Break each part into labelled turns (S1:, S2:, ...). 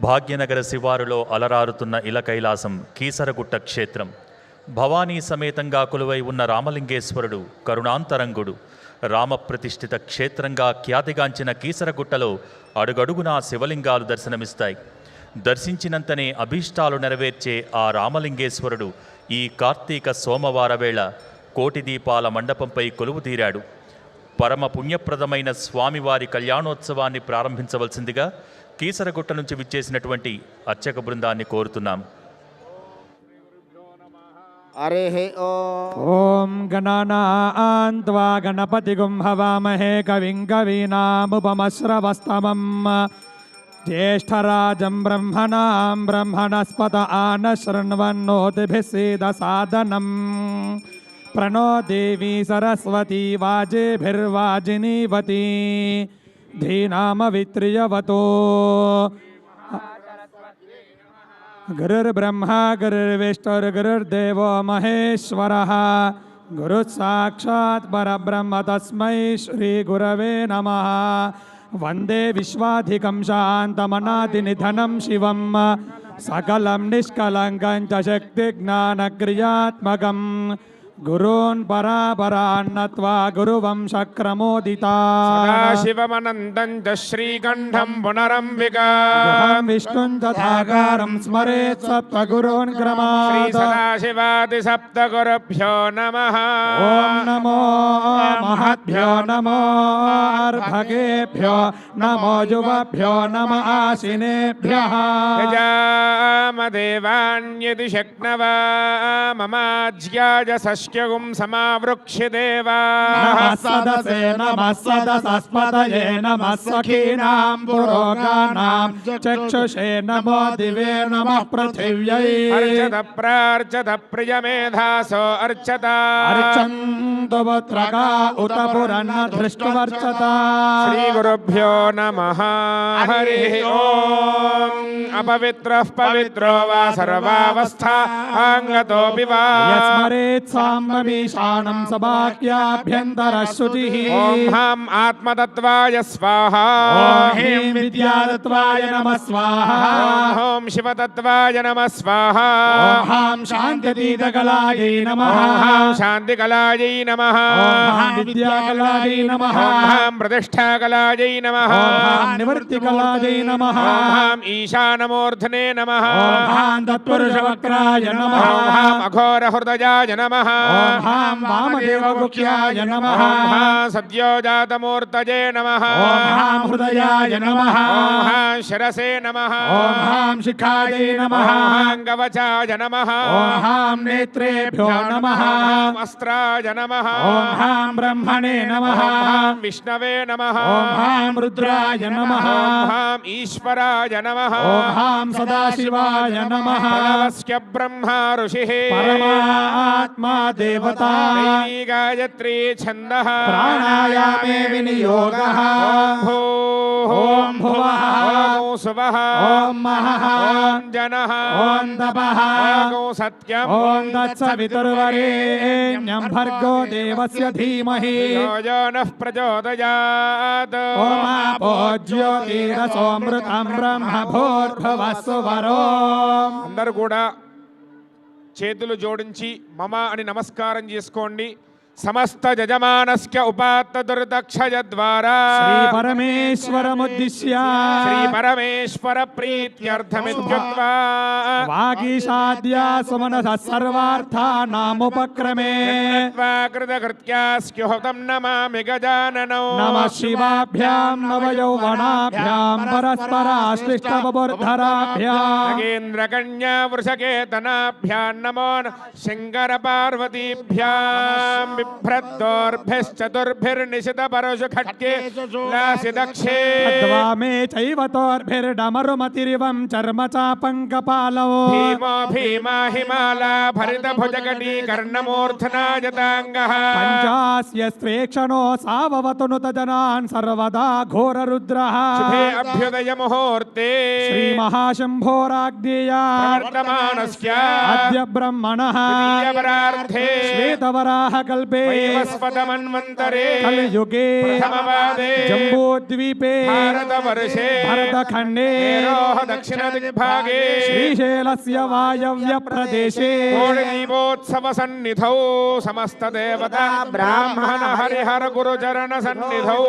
S1: భాగ్యనగర శివారులో అలరారుతున్న ఇలకైలాసం కీసరగుట్ట క్షేత్రం. భవానీ సమేతంగా కొలువై ఉన్న రామలింగేశ్వరుడు కరుణాంతరంగుడు. రామప్రతిష్ఠిత క్షేత్రంగా ఖ్యాతిగాంచిన కీసరగుట్టలో అడుగడుగునా శివలింగాలు దర్శనమిస్తాయి. దర్శించినంతనే అభీష్టాలు నెరవేర్చే ఆ రామలింగేశ్వరుడు ఈ కార్తీక సోమవార వేళ కోటి దీపాల మండపంపై కొలువు తీరాడు. పరమ పుణ్యప్రదమైన స్వామివారి కళ్యాణోత్సవాన్ని ప్రారంభించవలసిందిగా కీసరగుట్ట నుంచి విచ్చేసినటువంటి అర్చక బృందాన్ని కోరుతున్నాం.
S2: ఓం గణానాన్త్వా గణపతిగుం హవామహే కవిం కవీనాముపమశ్రవస్తమం జ్యేష్ఠరాజం బ్రహ్మణాం బ్రహ్మణస్పత ఆనశృణ్వన్నోతిభిः सीदसादनं प्रणो देवी सरस्वती वाजेभिर्वाजिनीवती धीनामवित्रियवतो गुरुर्ब्रह्मा गुरुर्विष्णुर्गुरुर्देवो महेश्वरः गुरुसाक्षात् परब्रह्म तस्मै श्रीगुरवे नमः। वन्दे विश्वाधिकं शान्तमनादिनिधनं शिवं सकलं निष्कलङ्कं च शक्तिज्ञानक्रियात्मकं गुरून् परापरान्नत्वा गुरुवंशक्रमोदिता
S3: शिवमनन्तं च श्रीकण्ठं पुनरम्बिका
S2: विष्णुं तथाकारं स्मरेत् सप्तगुरून् क्रमात्
S3: श्री सदाशिवादि सप्तगुरुभ्यो नमः।
S2: ॐ नमो महद्भ्यो नमो अर्भगेभ्यो नमो युवभ्यो नम आशिनेभ्यः
S3: यजामदेवान्यदि शक्नवा ममाज्याय सस्यगुं समावृक्ष्य देवा
S2: नमः सदसे नमः सदसस्पतये नमः सखीनां पुरोगानां चक्षुषे नमो दिवे नमः पृथिव्यै
S3: अर्चत प्रार्चत प्रियमेधासो अर्चता
S2: अर्चन्तु पुत्रका उत पुरन्न धृष्टवर्चता
S3: श्रीगुरुभ्यो नमः। हरिः ॐ अपवित्रः पवित्रो वा सर्वावस्थाङ्गतोऽपि वा
S2: यस्मरेत् साम्बमीशानं सभाख्याभ्यन्तरश्रुतिः
S3: ॐ हां आत्मतत्त्वाय स्वाहा
S2: ॐ ह्रीं विद्यातत्त्वाय नमः स्वाहा
S3: ॐ शिवतत्त्वाय नमः स्वाहा
S2: ॐ हां शान्तितीतकलायै नमः
S3: ॐ हां शान्तिकलायै नमः
S2: ॐ हां विद्याकलायै नमः
S3: ॐ हां प्रतिष्ठाकलायै नमः
S2: ॐ हां निवृत्तिकलायै नमः
S3: ॐ हां ईशानमूर्धने नमः
S2: ॐ हां तत्पुरुषवक्राय नमः
S3: ॐ हां अघोरहृदयाय नमः
S2: ॐ हां वामदेवगुह्याय नमः
S3: ॐ हां सद्योजातमूर्तये नमः
S2: ॐ हां हृदयाय नमः
S3: ॐ हां शिरसे नमः
S2: ॐ हां शिखायै नमः
S3: ॐ हां कवचाय नमः
S2: ॐ हां नेत्रेभ्यो नमः
S3: ॐ हां अस्त्राय नमः
S2: ॐ हां ब्रह्मणे नमः
S3: ॐ हां विष्णवे नमः
S2: ॐ हां रुद्राय नमः
S3: ॐ हां ईश्वराय नमः
S2: ॐ हां सदाशिवाय नमः
S3: प्रणवस्य ब्रह्मा ऋषिः
S2: परमात्मा देवता
S3: दैवी गायत्री छन्दः
S2: प्राणायामे विनियोगः
S3: ॐ भूः
S2: ॐ भुवः
S3: ॐ सुवः
S2: ॐ महः
S3: ॐ जनः
S2: ॐ तपः
S3: ॐ सत्यम्
S2: ॐ तत्सवितुर्वरेण्यं भर्गो देवस्य धीमहि
S3: यो यो नः प्रचोदयात्
S2: ॐ आपो ज्योतिरसोऽमृतं ब्रह्म भूर्भुवस्सुवरो
S3: అందరూ కూడా చేతులు జోడించి మమ అని నమస్కారం చేసుకోండి. సమస్త యజమానస్య ఉపాత్త దుర్దక్షయ ద్వారా
S2: శ్రీ పరమేశ్వరముద్దిశ్య
S3: శ్రీ పరమేశ్వర ప్రీత్యర్థమిత్యుక్త్వా
S2: వాగీషాద్య సుమనస సర్వార్థానాముపక్రమే
S3: కృతకృత్యాస్యుహతం నమామి గజాననౌ
S2: నమః శివాభ్యాం నవయౌవనాభ్యాం పరస్పరాశ్లిష్టవబుర్ధరాభ్యాం
S3: నాగేంద్రకన్యా వృషకేతనాభ్యాం నమో శంకర పార్వతీభ్యాం बिभ्रद्दोर्भिश्चतुर्भिर्निशित परुषु खड्गे लासिदक्षे
S2: द्वामे चैव तोर्भिर्डमरुमतिरिवं चर्म चापङ्कपालौ
S3: भीमो भीमा हिमाला भरितभुजगटी कर्णमूर्धनायताङ्गः
S2: पञ्चास्य स्त्रेक्षणो साववतनुत जनान् सर्वदा घोररुद्रः
S3: शुभे अभ्युदय मुहूर्ते
S2: श्रीमहाशम्भोराज्ञेया
S3: वर्तमानस्य
S2: अद्य ब्रह्मणः
S3: प्रियवरार्थे
S2: श्वेतवराह कल्पे पूर्वे
S3: वैवस्वतमन्वन्तरे
S2: कलयुगे
S3: प्रथमपादे
S2: जम्बूद्वीपे
S3: भारतवर्षे
S2: भरतखण्डे
S3: मेरोः दक्षिणदिग्भागे
S2: श्रीशैलस्य वायव्यप्रदेशे
S3: कोटिदीपोत्सवसन्निधौ समस्तदेवता ब्राह्मण हरिहर गुरुचरण सन्निधौ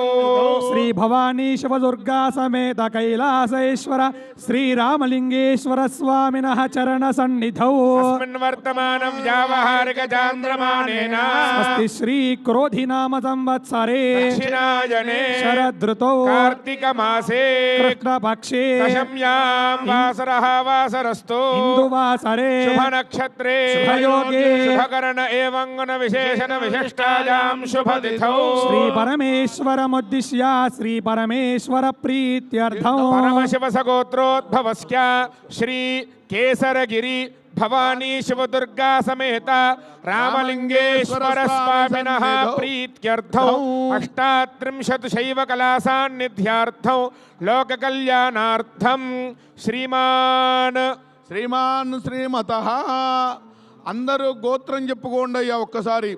S2: श्री भवानी शिवदुर्गा समेत कैलासेश्वर श्रीरामलिंगेश्वर स्वामिनः चरण सन्निधौ
S3: अस्मिन् वर्तमान व्यावहारिक चान्द्रमानेन
S2: स्वस्ति श्री क्रोधि नाम संवत्सरे
S3: दक्षिणायने
S2: शरदृतौ
S3: कार्तिक मासे
S2: कृष्णपक्षे
S3: दशम्यां वासरः वासरस्तु
S2: हिन्दुवासरे
S3: शुभ नक्षत्रे
S2: शुभयोगे
S3: शुभकरण एवं गुण विशेषण विशिष्टायां शुभ तिथौ
S2: श्री परमेश्वरमुद्दिश्य श्री परमेश्वर प्रीत्यर्थौ
S3: परमशिव सगोत्रोद्भवस्य श्री केसरगिरि भवानी शिवदुर्गा समेत रामलिंगेश्वर स्वामिनः प्रीत्यर्थौ 38 शैव कलासान्निध्यार्थौ लोककल्याणार्थं श्रीमान्
S4: శ్రీమత అందరూ గోత్రం చెప్పుకోండి అయ్యా ఒక్కసారి.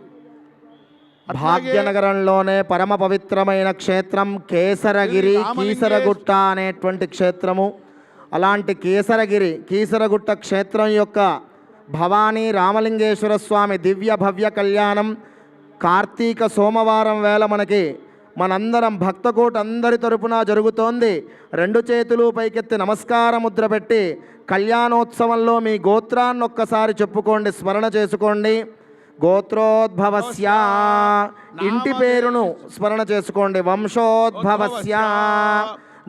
S5: భాగ్యనగరంలోనే పరమ పవిత్రమైన క్షేత్రం కేసరగిరి కీసరగుట్ట అనేటువంటి క్షేత్రము. అలాంటి కీసరగుట్ట క్షేత్రం యొక్క భవానీ రామలింగేశ్వర స్వామి దివ్య భవ్య కళ్యాణం కార్తీక సోమవారం వేళ మనకి మనందరం భక్తకోట అందరి తరపున జరుగుతోంది. 2 చేతులు పైకెత్తి నమస్కార ముద్ర పెట్టి కళ్యాణోత్సవంలో మీ గోత్రాన్ని ఒక్కసారి చెప్పుకోండి, స్మరణ చేసుకోండి. గోత్రోద్భవస్య ఇంటి పేరును స్మరణ చేసుకోండి. వంశోద్భవస్య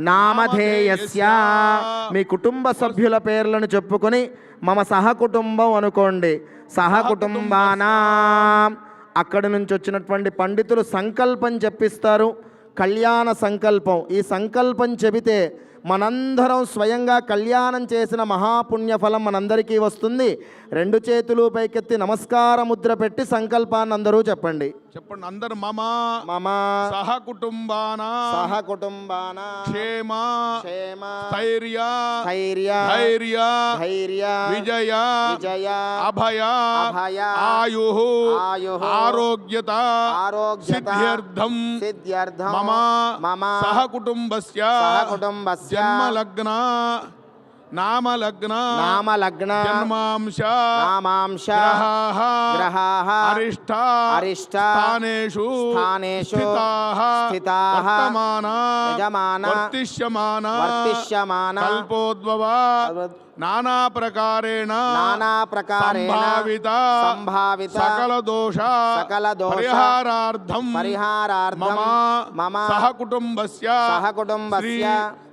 S5: నామధేయస్య మీ కుటుంబ సభ్యుల పేర్లను చెప్పుకొని మమ సహకుటుంబం అనుకోండి. సహకుటుంబానా అక్కడి నుంచి వచ్చినటువంటి పండితులు సంకల్పం చెప్పిస్తారు. కళ్యాణ సంకల్పం. ఈ సంకల్పం చెబితే మనందరం స్వయంగా కళ్యాణం చేసిన మహాపుణ్యఫలం మనందరికీ వస్తుంది. 2 చేతులు పైకెత్తి నమస్కార ముద్ర పెట్టి సంకల్పాన్ని అందరూ చెప్పండి.
S4: చెప్పండి అందరు. మమ
S5: సహకుటుంబానా
S4: క్షేమ
S5: స్థైర్య విజయ
S4: అభయ ఆయు ఆరోగ్యత సిద్ధ్యర్థం మమ సహకుటుంబస్య జన్మలగ్న నామలగ్న జన్మాంశ గ్రహాః అరిష్ట స్థానేషు స్థితాః వర్తమాన వర్తిష్యమాన కల్పోద్భవ నానా ప్రకారేణ సంభావిత సకల దోష పరిహారార్థం మమ సహకుటుంబస్య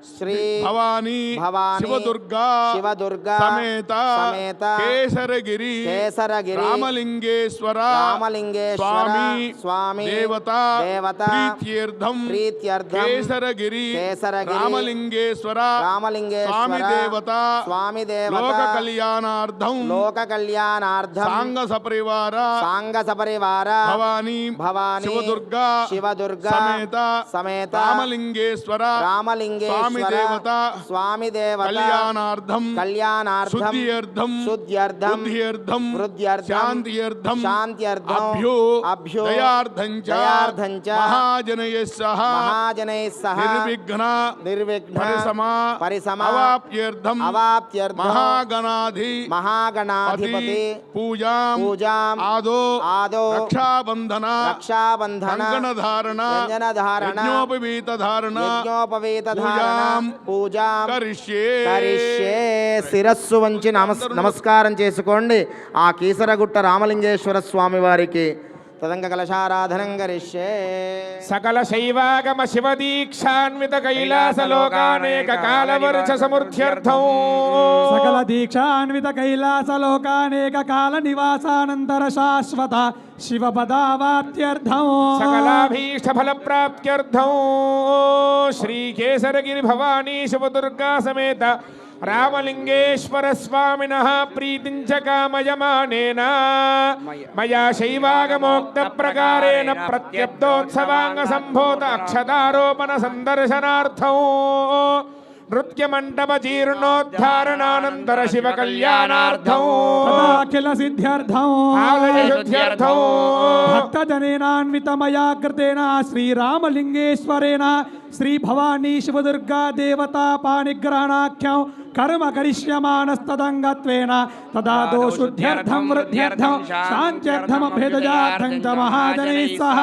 S4: శ్రీ భవానీ శివదుర్గా సమేత కేసరగిరి రామలింగేశ్వర స్వామి దేవత ప్రీత్యర్థం కేసరగిరి రామలింగేశ్వర స్వామి దేవత లోక కళ్యాణార్థం సాంగ సపరివార భవానీ శివదుర్గా సమేత రామలింగేశ్వర స్వామి దేవత కళ్యాణార్థం శుద్ధ్యర్థం వృద్ధ్యర్థం శాంత్యర్థం అభ్యు దయార్థం చ మహాజనైః సహ నిర్విఘ్న పరిసమా అవాప్త్యర్థం మహాగణాధిపతి పూజాం ఆదో రక్షాబంధన కంకణధారణ యజ్ఞోపవీత ధారణ పూజాం కరిష్యే.
S5: శిరస్సు వంచి నమస్కారం చేసుకోండి ఆ కీసరగుట్ట రామలింగేశ్వర స్వామి వారికి. తదంగ కలశారాధనం కరిష్యే.
S3: సకల శైవాగమ శివదీక్షాన్విత కైలాస లోకానేక కాలవర్ష సమృద్ధ్యర్థం
S2: సకల దీక్షాన్విత కైలాస లోకానేక కాల నివాసానంతర శాశ్వత శివపదావాప్త్యర్థం
S3: సకలాభీష్ట ఫల ప్రాప్త్యర్థం శ్రీ కేసరగిరి భవానీ శివదుర్గా సమేత రామలింగేశ్వర స్వామినః ప్రీతించ కామయమానేన మయా శైవాగమోక్త ప్రకారేణ ప్రత్యబ్దోత్సవాంగ సంభూత అక్షతారోపణ సందర్శనార్థం నృత్యమంటప జీర్ణోద్ధారణానంతర శివ కళ్యాణార్థం
S2: తదాఖిల సిద్ధ్యర్థం
S3: ఆలయ శుద్ధ్యర్థం
S2: భక్తజనేనాన్వితమయా కృతేన శ్రీరామలింగేశ్వరేణ శ్రీ భవానీ శివదుర్గా దేవతా పాణిగ్రహణాఖ్యం కర్మ కరిష్యమానస్తదంగత్వేన తదాదో శుద్ధ్యర్థం వృద్ధ్యర్థం శాంత్యర్థమభేదజార్థం చ మహాజనైః సహ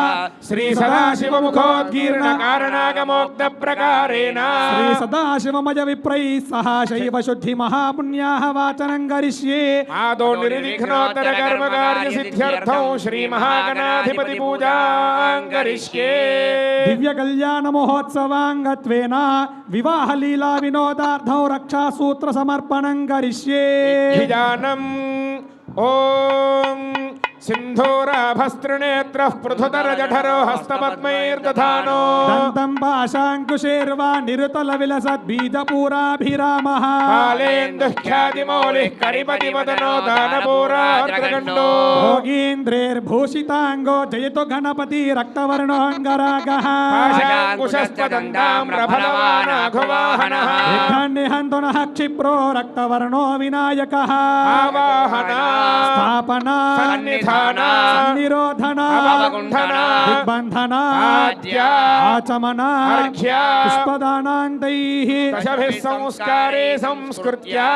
S3: శ్రీ సదాశివ ముఖోద్గీర్ణ కారణాగమోక్త ప్రకారేణ
S2: శ్రీ సదాశివమయ విప్రైः సహ శైవ శుద్ధి మహాపుణ్యాః వాచనం కరిష్యే
S3: ఆదో నిర్విఘ్నోత్తర కర్మ కార్య సిద్ధ్యర్థం శ్రీ మహాగణాధిపతి పూజాం కరిష్యే
S2: దివ్య కళ్యాణ మహోత్సవాంగత్వేన వివాహ లీలా వినోదార్థం రక్షాసూత్ర సమర్పణం కరిష్యే
S3: ధ్యానం ఓం సింధూరాభస్త్రినేత్రః పృథుతర జఠరో హస్తపద్మైర్దధానో
S2: దంతం పాశాంకుశేర్వా నిరుతల విలసద్ బీజపూరాభిరామః
S3: బాలేందుఖ్యాతిమౌలిః కరిపతివదనో దానపూరార్ద్రగండో
S2: భోగీంద్రేర్భూషితాంగో జయతు గణపతి రక్తవర్ణోంగరాగః
S3: పాశాంకుశస్పదండామ్రఫలవానాఘువాహనః
S2: నిహంతునః క్షిప్రో రక్తవర్ణో వినాయకః
S3: ఆవాహనా
S2: స్థాపనా
S3: సన్నిధాన
S2: నిరోధనా
S3: అవగుంఠనా
S2: దిగ్బంధనా
S3: ఆద్యా
S2: ఆచమనా
S3: అర్ఘ్యా
S2: పుష్పదానాంతైః
S3: దశభిः సంస్కారే సంస్కృత్యా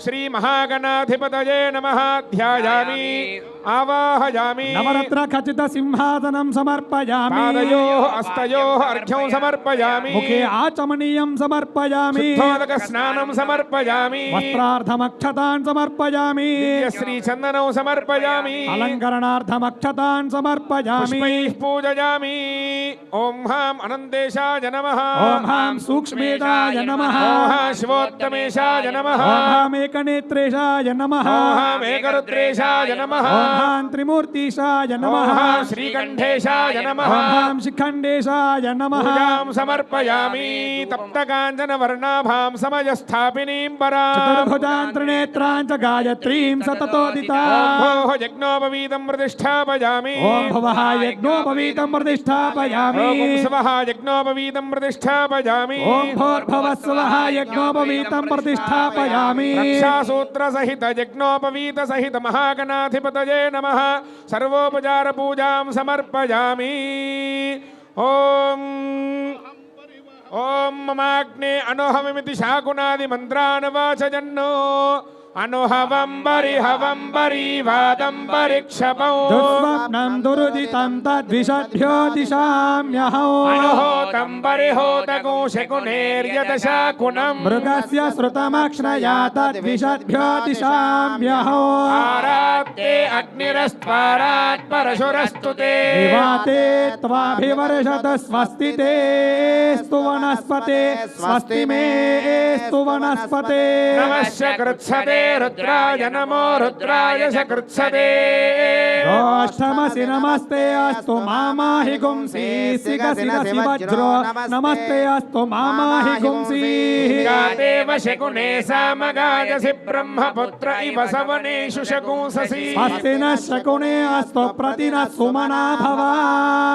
S3: శ్రీ మహాగణాధిపతయే నమః ధ్యాయామి ఆవాహయామి
S2: నవరత్న ఖచిత సింహాసనం సమర్పయామి
S3: పాదయోః అస్తయోః అర్ఘ్యం సమర్పయామి
S2: ముఖే ఆచమనీయం సమర్పయామి
S3: శుద్ధోదక స్నానం సమర్పయామి
S2: వస్త్రార్థమక్షతాన్ సమర్పయామి
S3: శ్రీ చందనం సమర్పయామి
S2: అలంకరణార్థమక్షతాన్ సమర్పయామి
S3: పుష్పైః పూజయామి ఓం హాం అనంతేశాయ నమః
S2: ఓం హాం సూక్ష్మేశాయ నమః
S3: ఓం హాం శివోత్తమేశాయ నమః
S2: ఓం హాం ఏకనేత్రేశాయ నమః
S3: ఓం హాం ఏకరుద్రేశాయ నమః
S2: ఓం హాం త్రిమూర్తిశాయ
S3: ఓం
S2: నమః
S3: హాం శ్రీకంఠేశాయ నమః
S2: ఓం హాం శిఖండేశాయ నమః
S3: పూజాం సమర్పయామి తప్తకాంచన వర్ణాభాం సమయస్థాపినీం పరాం
S2: చతుర్భుజాన్ త్రినేత్రాన్ చ గాయత్రీం సతతోదితా
S3: ఓం భోః యజ్ఞోపవీతం ప్రతిష్ఠాపయామి
S2: ఓం భవః యజ్ఞోపవీతం ప్రతిష్ఠాపయామి
S3: ఓం స్వః యజ్ఞోపవీతం ప్రతిష్ఠాపయామి
S2: ఓం భోర్భవస్వః యజ్ఞోపవీతం ప్రతిష్ఠాపయామి
S3: రక్షాసూత్ర సహిత యజ్ఞోపవీత సహిత మహాగణాధిపతయే నమః సర్వోపచార పూజాం సమర్పయామి ఓం ఓం మమాగ్నే అనుహవమితి శాకునాది మంత్రాన్ వాచజన్నో అనుహవం బరీవాదం పరీక్షపం
S2: దుస్వప్నం దురుదితం తద్విషద్భ్యో దిశామ్యహం
S3: అనుహోతం పరిహోతకో శకునేర్యదశాకునం
S2: మృగస్య శ్రుతమక్ష్ణయా తద్విషద్భ్యో దిశామ్యహం
S3: ఆరాత్తే అగ్నిరస్త్వారాత్ పరశురస్తు తే
S2: నివాతే త్వాభివర్షత స్వస్తి తేస్తు వనస్పతే స్వస్తి మేస్తు వనస్పతే
S3: నమస్య కృత్సతే రుద్రాయ నమో రుద్రాయ సకృత్సతే
S2: గోష్ఠమసి నమస్తే అస్తు మామాహి గుంసి సిగ శిరసి వజ్రో నమస్తే అస్తు మామాహి గుంసి
S3: గాదేవ శకునే సామగాయసి బ్రహ్మపుత్ర ఇవ సవనేషు శకూంససి
S2: స్వస్తి న శకునే అస్తు ప్రతిన సుమనా భవ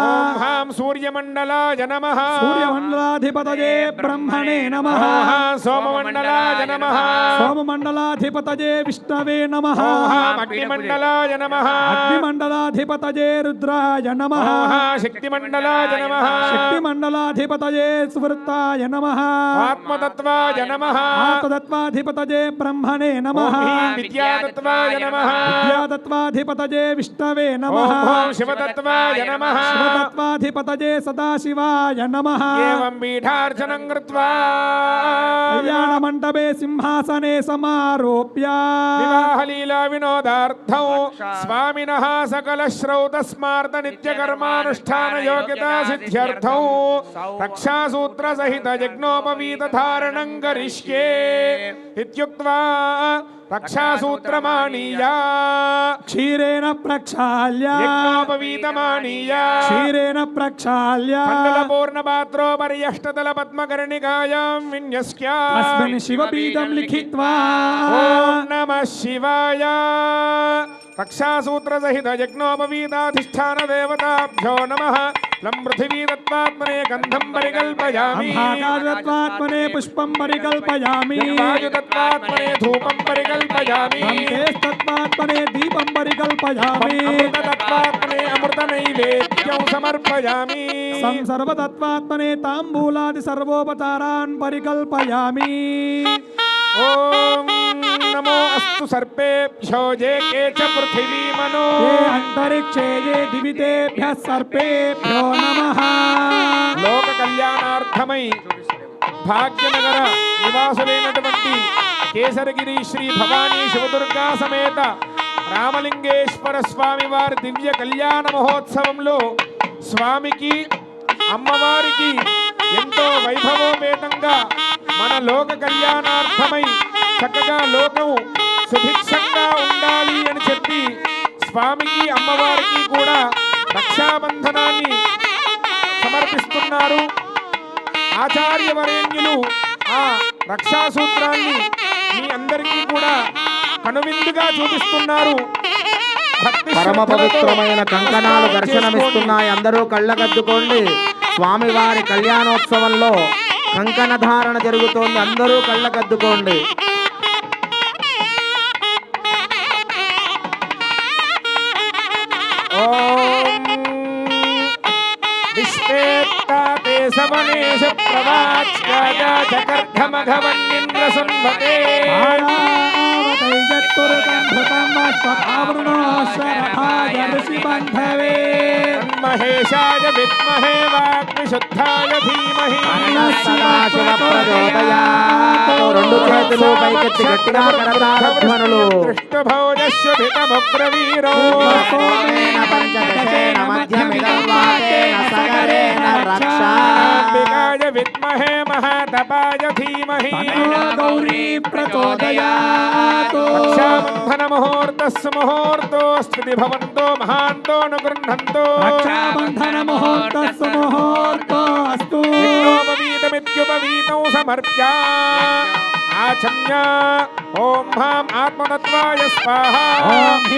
S3: ఓం హాం సూర్యమండలాయ నమః
S2: సూర్యమండలాధిపతయే బ్రహ్మణే నమః
S3: ఓం హాం సోమమండలాయ నమః
S2: సోమమండలాధిపతయే విష్ణవే నమః
S3: ఓం హాం అగ్నిమండలాయ నమః
S2: అగ్నిమండలాధిపతయే రుద్రాయ నమః
S3: ఓం హాం శక్తిమండలాయ నమః
S2: శక్తిమండలాధిపతయే సువృత్తాయ నమః
S3: ఆత్మతత్వాయ నమః
S2: ఆత్మతత్వాధిపతయే బ్రహ్మణే నమః
S3: ఓం హ్రీం విద్యాతత్వాయ నమః
S2: విద్యాతత్వాధిపతయే విష్ణవే నమః
S3: ఓం ఓం శివతత్వాయ నమః
S2: శివతత్వాధిపతయే సదాశివాయ నమః
S3: ఏవం పీఠార్చనం కృత్వా
S2: కళ్యాణ మంటపే సింహాసనే సమారోప్య
S3: వివాహలీలా వినోదార్థం స్వామినః సకల శ్రౌత స్మార్త నిత్య కర్మానుష్ఠాన యోగ్యతా సిద్ధ్యర్థం రక్షాసూత్ర సహిత యజ్ఞోపవీత ధారణం కరిష్యే ఇత్యుక్త్వా రక్షాసూత్రమాణీయా
S2: క్షీరేణ ప్రక్షాళ్య
S3: యజ్ఞోపవీతమాణీయా
S2: క్షీరేణ ప్రక్షాళ్య
S3: మండలపూర్ణపాత్రోపర్యష్టతల పద్మకర్ణికాయాం విన్యస్య
S2: తస్మిన్ శివబీజం లిఖిత్వా
S3: ఓం నమః శివాయ రక్షాసూత్ర సహిత యజ్ఞోపవీతాధిష్టాన దేవతాభ్యో నమః లం పృథివీ తత్వాత్మనే గంధం పరికల్పయామి
S2: అంధాకాశత్వాత్మనే పుష్పం పరికల్పయామి
S3: వాయుతత్వాత్మనే ధూపం పరికల్పయామి
S2: తత్వాత్మనే దీపం పరికల్పయామి
S3: అమృతతత్వాత్మనే అమృత నైవేద్యం సమర్పయామి
S2: సర్వతత్వాత్మనే తాంబూలాది సర్వోపచారాన్ పరికల్పయామి
S3: ఓం నమో అస్తు సర్పేభ్యో జే కే చ పృథివీ మనో
S2: ఏ అంతరిక్షే ఏ దివితేభ్యః సర్పేభ్యో నమః
S3: లోక కళ్యాణార్థమై భాగ్యనగర నివాసులైనటువంటి కేసరగిరి శ్రీ భవానీ శివదుర్గా సమేత రామలింగేశ్వర స్వామి వారి దివ్య కళ్యాణ మహోత్సవంలో స్వామికి అమ్మవారికి ఎంతో వైభవోపేతంగా మన లోక కళ్యాణార్థమై చక్కగా లోకం సుభిక్షంగా ఉండాలి అని చెప్పి స్వామికి అమ్మవారికి కూడా రక్షాబంధనాన్ని సమర్పిస్తున్నారు. ఆచార్యవరేణ్యులు ఆ రక్షాసూత్రాన్ని మీ అందరికీ కూడా కనువిందుగా చూపిస్తున్నారు.
S5: పరమ పవిత్రమైన కంకణాలు దర్శనమిస్తున్నాయి. అందరూ కళ్ళకద్దుకోండి. స్వామివారి కళ్యాణోత్సవంలో కంకణ ధారణ జరుగుతోంది. అందరూ కళ్ళకద్దుకోండి.
S3: విశ్వేత్తాతే సవనేశ ప్రవాచ్యాయ చకర్ధమఘవన్నింద్ర సున్వతే మహేశాయ విద్మహే వాగ్విశుద్ధాయ ధీమహి
S5: సదాశివ ప్రచోదయాత్. రెండు చేతులు పైకెత్తి గట్టిగా కరతాళధ్వనులు.
S3: దృష్టభోజస్యుభితముగ్రవీరో
S5: సోమేన పంచదశేన మధ్యమిదం వాతేన సగరేణ రక్షా.
S3: అంబికాయ విద్మహే మహాతపాయ ధీమహి
S2: గౌరీ ప్రచోదయాత్.
S3: రక్షాబంధన ముహూర్తస్సు ముహూర్తోస్తి భవంతో మహాంతో అనుగృహంతో
S2: రక్షాబంధన ముహూర్తస్సు ముహూర్తోస్తు.
S3: యజ్ఞోపవీతమిత్యుపవీతం సమర్ప్య ఆచమ్య ఓం హ్రాం ఆత్మతత్వాయ స్వాహా.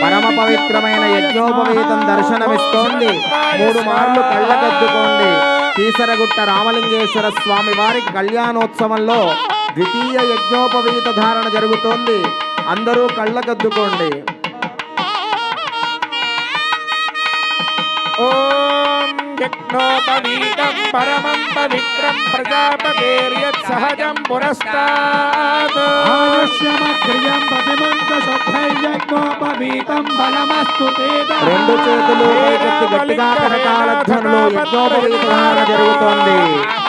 S5: పరమ పవిత్రమైన యజ్ఞోపవీతం దర్శనమిస్తోంది. 3 మార్లు కళ్ళకద్దుకోండి. కీసరగుట్ట రామలింగేశ్వర స్వామి వారికి కళ్యాణోత్సవంలో ద్వితీయ యజ్ఞోపవీత ధారణ జరుగుతోంది. అందరూ కళ్ళకద్దుకోండి.
S3: ఓం యజ్ఞోపవీతం పరమం పవిత్రం ప్రజాపతేర్యత్ సహజం పురస్తాత్.
S2: ఆలస్యమగ్రియం ప్రతిమంత శుద్ధయజ్ఞోపవీతం బలమస్తు తేజ.
S5: రెండు చేతులు పైకెత్తి గట్టిగా కరతాళధ్వనులు. యజ్ఞోపవీత ధారణ జరుగుతోంది.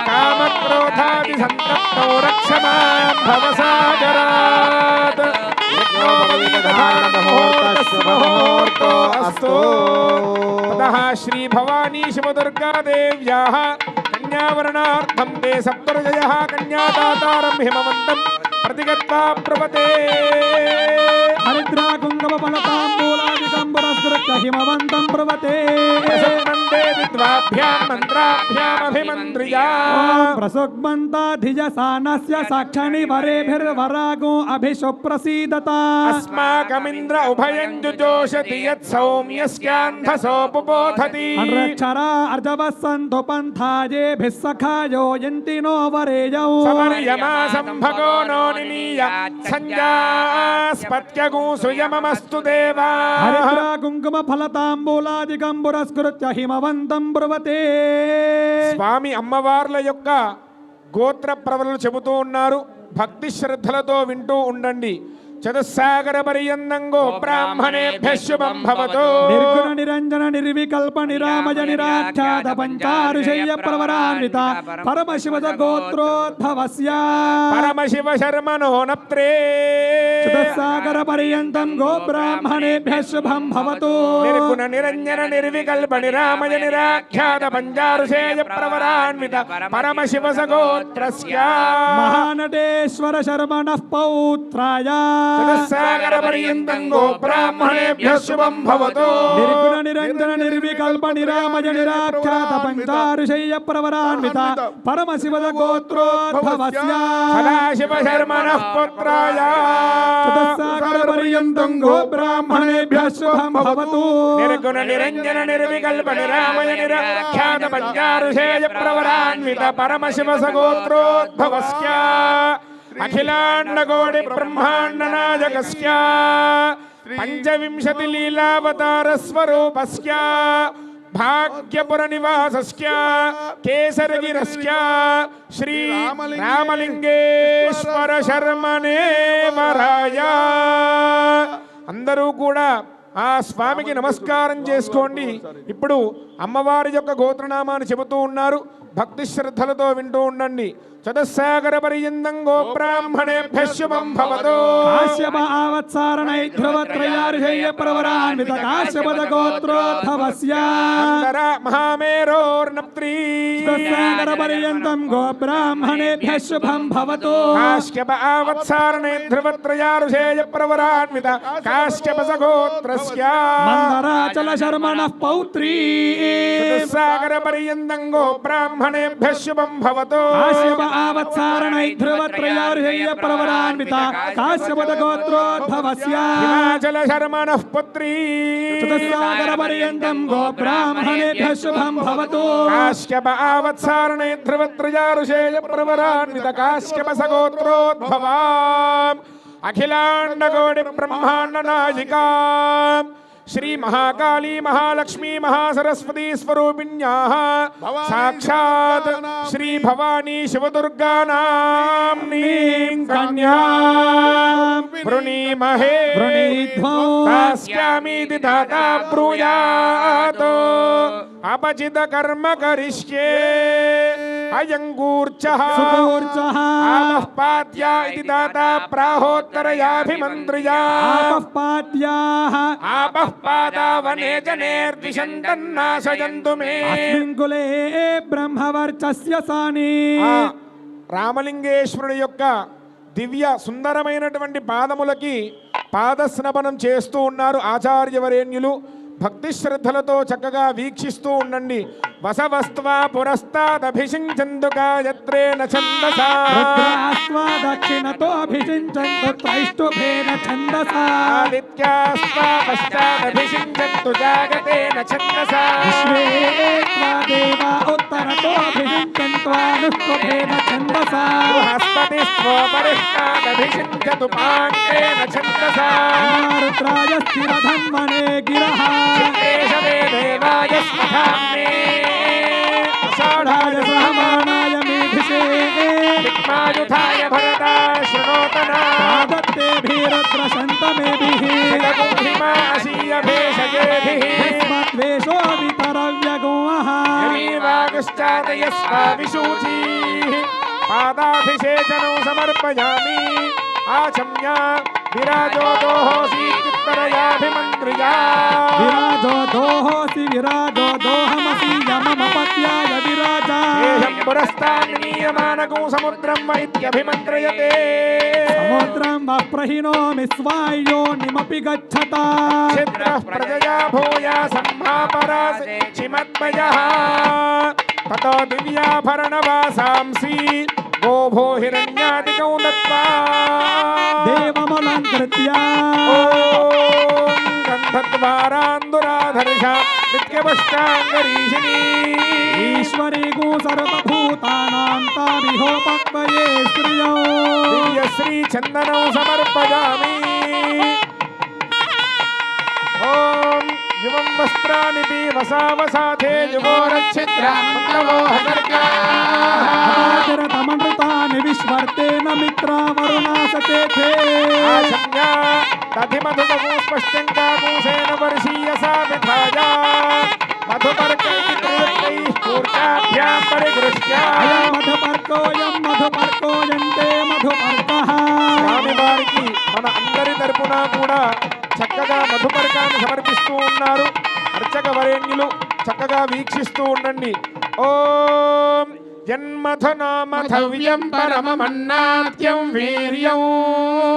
S3: కామక్రోధాది సంతప్తో రక్షమాం భవసాగరాత్.
S5: యజ్ఞోపవీత ధారణ ముహూర్తస్సు ముహూర్తోస్తు.
S3: తతః శ్రీ భవానీ శివదుర్గా దేవ్యాః కన్యావరణార్థం తే సప్తర్షయః కన్యాదాతారం హిమవంతం ప్రతిగత్వా ప్రవతే.
S2: హరిద్రా కుంకుమ ఫలతాంబూలాదికం పురస్కృత్య హిమవంతం ప్రవతే.
S3: ప్రసన్నంతే విద్వాభ్యాం మంత్రాభ్యామభిమంత్రియా.
S2: ప్రసుగ్మంతాధిజసానస్య సాక్షాణి వరేభిర్వరాగో అభిషు ప్రసీదత.
S3: అస్మాకమింద్ర ఉభయం జుజోషతి యత్ సౌమ్యస్యాంధసో పుపోధతి.
S2: అక్షరా అర్జవస్సంతు పంథాయేభిః సఖాయో యంతినో వరేయౌ.
S3: సమర్యమా సంభగో నో నిలీయ సంజాస్పత్యగు సుయమమస్తు దేవా.
S2: హరిద్రా కుంకుమ ఫలతాంబూలాదికం పురస్కృత్య హిమవంతం బ్రువతే.
S3: స్వామి అమ్మవార్ల యొక్క గోత్ర ప్రవరలు చెబుతూ ఉన్నారు. భక్తి శ్రద్ధలతో వింటూ ఉండండి. చతుస్సాగర పర్యంతంగో బ్రాహ్మణేభ్యః శుభం భవతు.
S2: నిర్గుణ నిరంజన నిర్వికల్ప నిరామయ నిరాఖ్యాత పంచారుషయ్య ప్రవరాన్విత పరమశివద గోత్రోద్భవస్య
S3: పరమశివ శర్మణో నప్త్రే.
S2: చతుస్సాగర పర్యంతం గో బ్రాహ్మణేభ్యః శుభం భవతు.
S3: నిర్గుణ నిరంజన నిర్వికల్ప నిరామయ నిరాఖ్యాత పంచారుషేయ ప్రవరాన్విత పరమశివ సగోత్రస్య.
S2: మహానటేశ్వర శర్మణః పౌత్రాయ
S3: చతుస్సాగర పర్యంతం గో బ్రాహ్మణేభ్యః శుభం భవతు.
S2: నిర్గుణ నిరంజన నిర్వికల్ప నిరామయ నిరాఖ్యాత పంచారుషయ్య ప్రవరాన్విత పరమశివద గోత్రోద్భవస్య
S3: సదాశివ శర్మణః పుత్రాయ
S2: చతుస్సాగర పర్యంతం గో బ్రాహ్మణేభ్యః శుభం భవతు.
S3: నిర్గుణ నిరంజన నిర్వికల్ప నిరామయ నిరాఖ్యాత పంచారుషేయ ప్రవరాన్విత పరమశివ సగోత్రోద్భవస్య అఖిలాండకోటి బ్రహ్మాండ నాయకస్య పంచవింశతి లీలావతార స్వరూపస్య భాగ్యపుర నివాసస్య కేసరగిరస్య శ్రీ రామలింగేశ్వర శర్మనే వరాయ. అందరూ కూడా ఆ స్వామికి నమస్కారం చేసుకోండి. ఇప్పుడు అమ్మవారి యొక్క గోత్రనామాన్ని చెబుతూ ఉన్నారు, భక్తి శ్రద్ధలతో వింటూ ఉండండి. చతుస్సాగర పర్యంతం గో బ్రాహ్మణేభ్యః శుభం భవతు.
S2: కాశ్యప ఆవత్సారణై ధ్రువత్రయార్షయ్య ప్రవరాన్విత కాశ్యపద గోత్రోద్భవస్య
S3: అందర మహామేరోర్నప్త్రీ
S2: చతుస్సాగర పర్యంతం గో బ్రాహ్మణేభ్యః శుభం భవతు.
S3: కాశ్యప ఆవత్సారణై ధ్రువత్రయార్షేయ ప్రవరాన్విత కాశ్యప సగోత్రస్య
S2: మందరాచల శర్మణః పౌత్రీ
S3: చతుస్సాగర పర్యంతం గో బ్రాహ్మణేభ్యః శుభం భవతు.
S2: కాశ్యప ఆవత్సారణై ధ్రువత్రయార్షయ్య ప్రవరాన్విత కాశ్యపద గోత్రోద్భవస్య
S3: హిమాచల శర్మణః పుత్రీ
S2: చతుస్సాగర పర్యంతం గో బ్రాహ్మణేభ్యః శుభం భవతు.
S3: కాశ్యప ఆవత్సారణై ధ్రువత్రయారుషేయ ప్రవరాన్విత కాశ్యప సగోత్రోద్భవా అఖిలాండకోటి బ్రహ్మాండ నాయికా శ్రీ మహాకాళీ మహాలక్ష్మీ మహాసరస్వతీ స్వరూపిణ్యాః సాక్షాత్ శ్రీ భవానీ శివదుర్గా నామ్నీం కన్యాం వృణీమహే
S2: వృణీధ్వో
S3: దాస్యామీతి దాతా బ్రూయాత్ అపచిత కర్మ కరిష్యే అయంగూర్చః
S2: సుగూర్చః
S3: ఆపః పాద్యా ఇతి దాతా ప్రాహోత్తరయాభిమంత్ర్యా
S2: ఆపః పాద్యాః
S3: ఆపః పాదావనే జనేర్దిశంతన్నాశయంతు మే.
S2: అస్మిన్ కులే బ్రహ్మవర్చస్య సాని
S3: ఆ రామలింగేశ్వరుడి యొక్క దివ్య సుందరమైనటువంటి పాదములకి పాదస్నపనం చేస్తూ ఉన్నారు ఆచార్యవరేణ్యులు. భక్తి శ్రద్ధలతో చక్కగా వీక్షిస్తూ ఉండండి. వసవస్త్వా పురస్తాదభిషించంతు గాయత్రేణ ఛందసా
S2: రుద్రాస్త్వా దక్షిణతో అభిషించంతు త్రైష్టుభేన ఛందసా
S3: ఆదిత్యాస్త్వా పశ్చాదభిషించంతు జాగతేన ఛందసా
S2: విశ్వే త్వా దేవా ఉత్తరతో అభిషించంత్వానుష్టుభేన ఛందసా
S3: బృహస్పతిస్త్వోపరిష్టాదభిషించతు పాంకేన ఛందసా
S2: రుద్రాయ స్థిరధన్వనే గిరః
S3: చిత్తేశవే దేవాయ స్మధామ్నే
S2: షాఢాయ సహమానాయ మేధిషే
S3: దిక్మాయుధాయ భరతా శృణోతనా
S2: ఆదత్తే భీరద్ర శంతమేభిః
S3: హిమాసీయ భేషజేభిః
S2: యస్మద్వేషో వితరవ్యగోః
S3: యమీవాగుశ్చాదయస్వ విశూచీః పాదాభిషేచనం సమర్పయామి ఆచమ్య విరాజో దోహోసి చిత్తరయాభిమంత్ర్యా
S2: విరాజో దోహోసి విరాజో దోహమసి యమమపత్యాయ విరాజా
S3: ఏహం పురస్తాన్నియమానకం సముద్రం వైద్యభిమంత్రయతే
S2: సముద్రం వప్రహిణోమి స్వాయ్యో నిమపి గచ్చతా
S3: చిత్రః ప్రజయా భూయా సంభాపరాస్ చిమత్మయః తతో దివ్యాభరణవాసాంసి గోభో హిరణ్యాదికౌ దత్వా
S2: దేవమలంకృత్య
S3: ఓం గంధద్వారాందురాధర్ష నిత్యపుష్టాంగరీషిణీ
S2: ఈశ్వరీగో సర్వభూతానాం తామిహోపక్వయే శ్రియో
S3: దివ్యశ్రీ చందనం సమర్పయామి. ఓం యువం వస్త్రాని వసావసాధే
S2: అపాచరతమృతాని విశ్వర్తేన మిత్రా వరుణాసతే
S3: ఆచమ్య దధిమధుమగు స్పష్టం కాకూసేన వర్షీయసా విధాయ మధుపర్కైః కూర్చాభ్యాం పరిగృహ్య
S2: అయం మధుపర్కోయం మధుపర్కోయంతే మధుపర్కః
S3: స్వామివారికి మన అందరి తరపున కూడా చక్కగా మధుపర్కాన్ని సమర్పిస్తూ ఉన్నారు అర్చక వరేణ్యులు. చక్కగా వీక్షిస్తూ ఉండండి. ఓం యన్మథనోమథవ్యం పరమమన్నాత్యం వీర్యం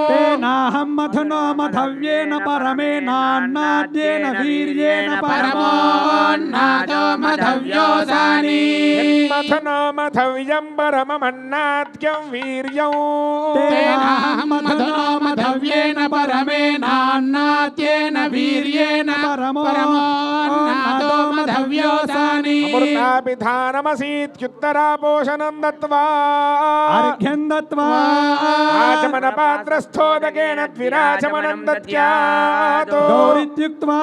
S2: తేనాహం మధునో మధవ్యేన పరమేనాన్నాద్యేన వీర్యేన పరమోన్నాదో మధవ్యోసాని
S3: యన్మథనోమథవ్యం పరమమన్నాత్యం వీర్యం
S2: తేనాహం మధునో మధవ్యేన పరమేనాన్నాద్యేన వీర్యేన పరమోన్నాదో మధవ్యోసాని
S3: అమృతాభిధానమసీత్యుత్తరాపోషణం దత్వా
S2: అర్ఘ్యం దత్వా
S3: ఆచమన పాత్రస్థోదకేన ద్విరాచమనం దత్యాతో
S2: గౌరిత్యుక్త్వా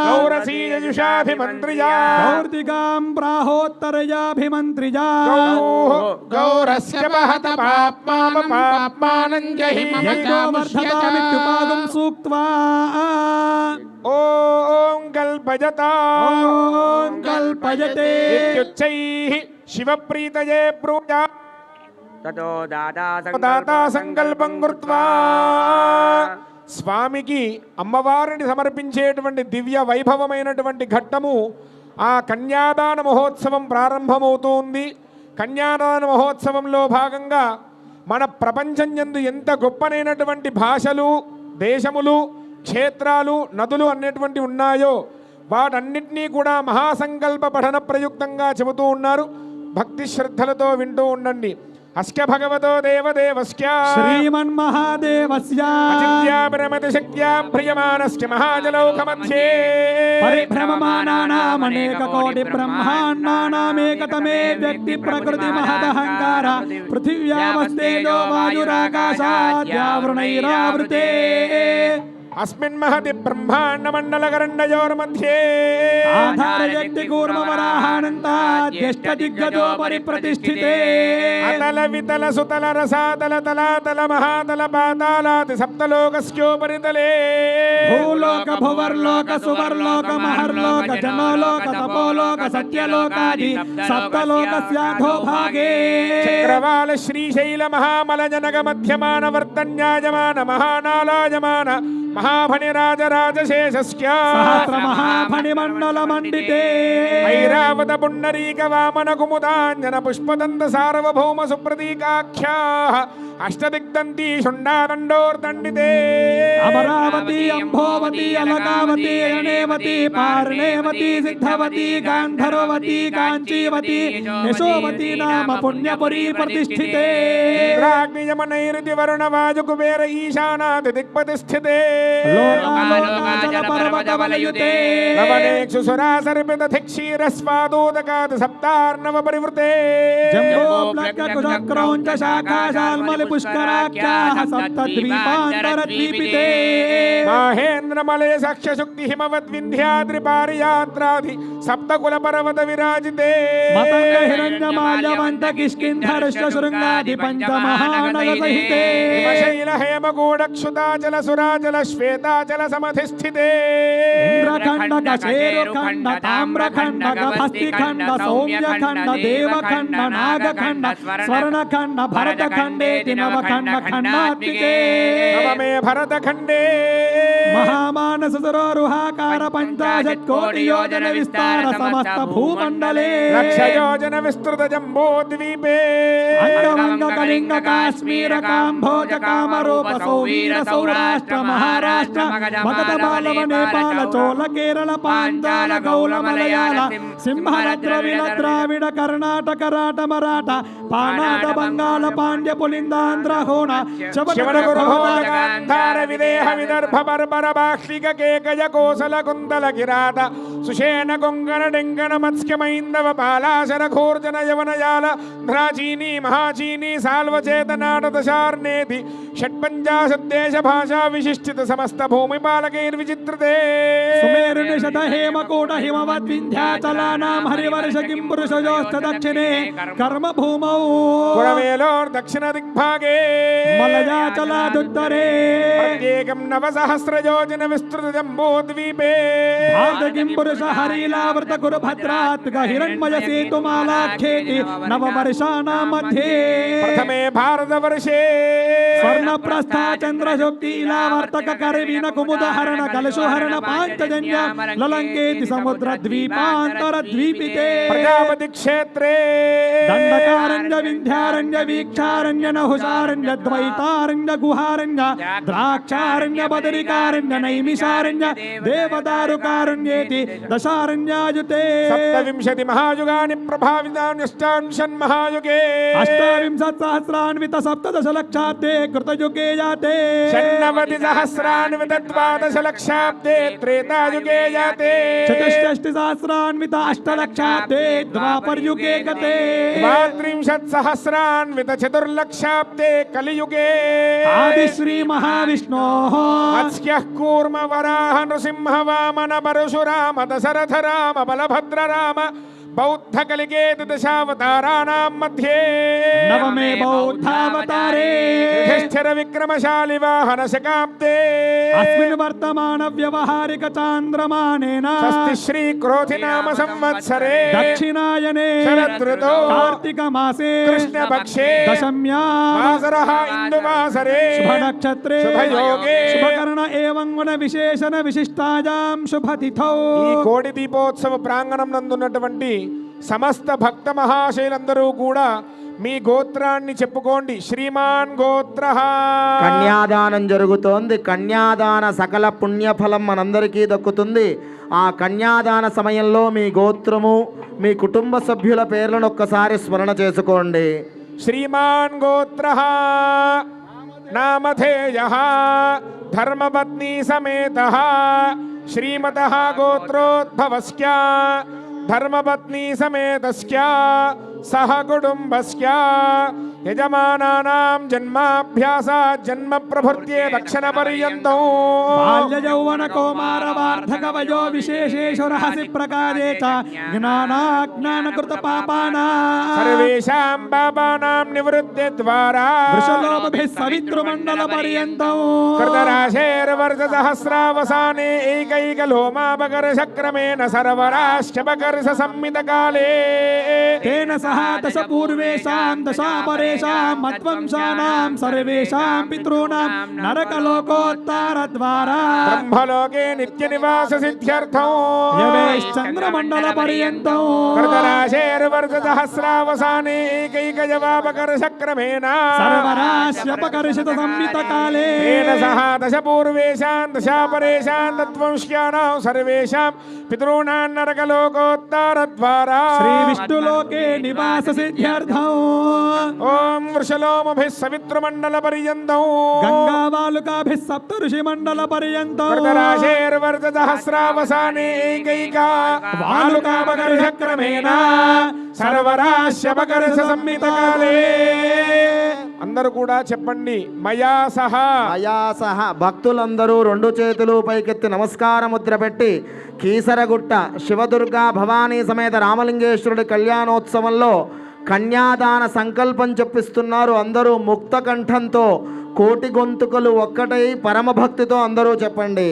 S3: గౌరసీయజుషాభిమంత్రియా
S2: గౌర్తికాం ప్రాహోత్తరయాభిమంత్రియా
S3: గౌరస్య మహత పాప్మానం
S2: యజ్ఞోవర్ధతామిత్యుపాగం సూక్త్వా
S3: ఓం కల్పయత
S2: ఓం కల్పయతే
S3: ఇత్యుచ్చైః శివప్రీతయే బ్రూజా దాతా సంకల్పం కృత్వా స్వామికి అమ్మవారిని సమర్పించేటువంటి దివ్య వైభవమైనటువంటి ఘట్టము ఆ కన్యాదాన మహోత్సవం ప్రారంభమవుతుంది. కన్యాదాన మహోత్సవంలో భాగంగా మన ప్రపంచం యందు ఎంత గొప్పనైనటువంటి భాషలు, దేశములు, క్షేత్రాలు, నదులు అనేటువంటి ఉన్నాయో వాటన్నిటినీ కూడా మహాసంకల్ప పఠన ప్రయుక్తంగా చెబుతూ ఉన్నారు. భక్తి శ్రద్ధలతో వింటూ ఉండండి. అస్య భగవతో దేవదేవస్య
S2: శ్రీమన్మహాదేవస్య
S3: అచిత్యాభిరమతి శక్త్యా భ్రియమానస్య మహాజలౌకమధ్యే
S2: పరిభ్రమమానానామనేక కోటి బ్రహ్మాండానామేకతమే వ్యక్తి ప్రకృతి మహదహంకార పృథివ్యామస్తేజో వాయురాకాశాద్యావృణైరావృతే
S3: అస్మిన్ మహతి బ్రహ్మాండ మండల గరండయోర్मध्ये
S2: ఆధారయక్తి కూర్మవరాహానంతాద్యష్ట దిగ్గజో పరిప్రతిష్ఠితే
S3: అతల వితల సుతల రసాతల తలాతల మహాతల పాతాలాతి సప్తలోకస్యోపరితలే
S2: భూలోక భువర్లోక సువర్లోక మహర్లోక జనోలోక తపోలోక సత్యలోకాది సప్తలోకస్యాధో భాగే
S3: చక్రవాల శ్రీశైల మహామల జనక మధ్యమాన వర్తన్యాయమాన మహానాలాయమాన మహాఫణిరాజరాజశేషస్య
S2: సహస్ర మహాఫణిమండల మండితే
S3: ఐరావత పుండరీక వామన కుముదాంజన పుష్పదంత సార్వభౌమ సుప్రతీకాఖ్యాః అష్టదిగ్దంతి శుండాదండోర్దండితే
S2: అమరావతి అంభోవతి అలకావతి అణేవతి పార్ణేవతి సిద్ధవతి గాంధర్వవతి కాంచీవతి యశోవతి నామ పుణ్యపురీ ప్రతిష్ఠితే
S3: ఇంద్రాగ్నియమనైరితి వరుణ వాయు కుబేర ఈశానాది దిక్పతిష్ఠితే
S2: లోకాలోకాచల పర్వత వలయుతే
S3: లవణేక్షు సురాసర్పిత ధిక్షీరస్వాదోదకాది సప్తార్ణవ పరివృతే
S2: జంబో ప్లక్క కుశక్రౌంచ శాఖాశాల్మలి పుష్కరాఖ్యాః సప్తద్వీపాంతరద్వీపితే
S3: మహేంద్రమలయ సాక్ష్యశుక్తి హిమవద్ వింధ్యాద్రి పారియాత్రాది సప్తకుల పర్వత విరాజితే
S2: మతంగ హిరణ్యమాల్యవంత కిష్కింధర్ష శృంగాది పంచమహానగ సహితే
S3: హిమశైల హేమగూఢక్షుతాచల సురాచల శ్వేతాచల సమధిష్ఠితే
S2: ఇంద్రఖండ శేరుఖండ తామ్రఖండ గభస్తిఖండ సౌమ్యఖండ దేవఖండ నాగఖండ స్వర్ణఖండ భరతఖండేతి నవఖండ ఖండాత్మికే
S3: నవమే భరతఖండే
S2: మహామానస సరోరుహాకార పంచాశత్ కోటి యోజన విస్తార సమస్త భూమండలే
S3: లక్షయోజన విస్తృత జంబోద్వీపే
S2: అంగవంగ కళింగ కాశ్మీర కాంభోజ కామరూప సౌవీర సౌరాష్ట్ర మహారాష్ట్ర మగధ బాలవ నేపాల చోళ కేరళ పాంచాల గౌల మలయాళ సింహరద్ర విల ద్రావిడ కర్ణాటక రాట మరాఠ పానాట బంగాళ పాండ్య పులిందాంధ్ర హోణ
S3: శివనగురుగాంధార విదేహ విదర్భ బర్బర బాహ్లిక కేకయ కోసల కుందల కిరాత సుషేణ కొంగన డెంగన మత్స్యమైందవ పాలాశర ఘోర్జన యవనయాల ధ్రాచీని మహాచీని సాల్వచేతనాట దశార్ణేతి షట్పంచాశద్దేశ భాషా విశిష్టిత సమస్త భూమిపాలకైర్విచిత్రతే
S2: సుమేరు నిషద హేమకూట హిమవద్ వింధ్యాచలానాం హరివర్ష కింపురుషయోశ్చ దక్షిణే కర్మ భూమౌ
S3: పురవేలోర్ దక్షిణ దిగ్భాగే
S2: మలయాచలాదుత్తరే
S3: ప్రత్యేకం నవసహస్రయోజన విస్తృత జంబోద్వీపే
S2: భారత కింపురుష హరీలావృత కురు భద్రాత్మక హిరణ్మయ సేతుమాలాఖ్యేతి నవవర్షాణాం మధ్యే
S3: ప్రథమే భారతవర్షే
S2: స్వర్ణప్రస్థా చంద్రశుక్తి ఇలావర్తక కరవీణ కుముదహరణ కలశోహరణ పాంచజన్య లలంకేతి సముద్ర ద్వీపాంతర ద్వీపితే
S3: ప్రజాపతి క్షేత్రే
S2: దండకారణ్య వింధ్యారణ్య వీక్షారణ్య నహుషారణ్య ద్వైతారణ్య గుహారణ్య ద్రాక్షారణ్య బదరికారణ్య నైమిషారణ్య దేవదారుకారణ్యేతి దశారణ్యాయుతే
S3: 27 మహాయుగాని ప్రభావితాని అష్టాంశన్మహాయుగే
S2: అష్టావింశత్ సహస్రాన్విత సప్తదశ లక్షాబ్దే కృతయుగే యాతే
S3: 96 సహస్రాన్విత ద్వాదశ లక్షాబ్దే త్రేతాయుగే యాతే
S2: చతుష్షష్టి సహస్రాన్విత అష్టలక్షాబ్దే ద్వాపర్యుగే గతే
S3: 32 సహస్రాన్విత చతుర్లక్షాబ్దే కలియుగే
S2: ఆది శ్రీ మహావిష్ణోః
S3: మత్స్యః కూర్మ వరాహ నృసింహ వామన పరశురామ దశరథ రామ బలభద్ర రామ బౌద్ధ కలిగే దశావతారాణాం మధ్యే
S2: నవమే బౌద్ధావతారే
S3: యుధిష్ఠిర విక్రమశాలి వాహన శకాబ్దే
S2: అస్మిన్ వర్తమాన వ్యవహారిక చాంద్రమానేన
S3: స్వస్తి శ్రీ క్రోధి నామ సంవత్సరే
S2: దక్షిణాయనే
S3: శరదృతో
S2: కార్తీక మాసే
S3: కృష్ణపక్షే
S2: దశమ్యాం
S3: వాసరః ఇందువాసరే
S2: శుభ నక్షత్రే
S3: శుభయోగే
S2: శుభకరణ ఏవం గుణ విశేషణ విశిష్టాయాం శుభతిథౌ
S3: ఈ కోటి దీపోత్సవ ప్రాంగణం నందున్నటువంటి సమస్త భక్త మహాశైలందరూ కూడా మీ గోత్రాన్ని చెప్పుకోండి. శ్రీమాన్ గోత్ర
S5: కన్యాదానం జరుగుతోంది. కన్యాదాన సకల పుణ్యఫలం మనందరికీ దక్కుతుంది. ఆ కన్యాదాన సమయంలో మీ గోత్రము మీ కుటుంబ సభ్యుల పేర్లను ఒక్కసారి స్మరణ చేసుకోండి.
S3: శ్రీమాన్ గోత్ర నామధేయ ధర్మపత్ని సమేత శ్రీమత గోత్రోద్భవస్య ధర్మపత్ని సమేతస్య సహ కుటుంబస్య యజమానానాం జన్మాభ్యాసాత్ జన్మ ప్రభృత్యే దక్షిణ పర్యంతం
S2: బాల్య యౌవన కౌమార వార్ధక వయో విశేషేషు రహసి ప్రకారే చ జ్ఞానాజ్ఞానకృత పాపానాం
S3: సర్వేషాం పాపానాం నివృత్తి ద్వారా
S2: వృషలోభభిః సవితృమండల పర్యంతం
S3: కృతరాశేర్వర్ష సహస్రావసానే ఏకైకలోమాపకర్షక్రమేణ సర్వరాశ్చపకర్ష సంమిత కాలే
S2: తేన సహ దశ పూర్వేషాం దశాపరేషాం మద్వంశానాం సర్వేషాం పితॄణాం నరకలోకోత్తర ద్వారా
S3: బ్రహ్మలోకే నిత్య నివాస సిద్ధ్యర్థం
S2: యవేశ్చంద్రమండల పర్యంతం
S3: కృతరాశేర్వర్ష సహస్రావసానే ఏకైకజవాపకర్షక్రమేణ
S2: సర్వరాశ్యపకర్షిత సంహిత కాలే
S3: తేన సహ దశ పూర్వేషాం దశాపరేషాం తత్వంశ్యానాం సర్వేషాం పితॄణాం నరకలోకోత్తర ద్వారా
S2: శ్రీ విష్ణులోకే నివాస సిద్ధ్యర్థం
S3: ఓం వృషలోమభిః సవితృమండల పర్యంతం
S2: గంగావాలుకాభిః సప్త ఋషి మండల పర్యంతం
S3: కృతరాశేర్వర్ష సహస్రావసానే ఏకైకా వాలుకాపకర్షక్రమేణ సర్వరాశ్యపకర్ష సంహిత కాలే అందరూ కూడా చెప్పండి. మయా సహా
S5: అయా సహ భక్తులందరూ రెండు చేతులు పైకెత్తి నమస్కార ముద్ర పెట్టి కీసరగుట్ట శివదుర్గా భవానీ సమేత రామలింగేశ్వరుడి కళ్యాణోత్సవంలో కన్యాదాన సంకల్పం చెప్పిస్తున్నారు. అందరూ ముక్త కంఠంతో కోటి గొంతుకలు ఒక్కటై పరమభక్తితో అందరూ చెప్పండి.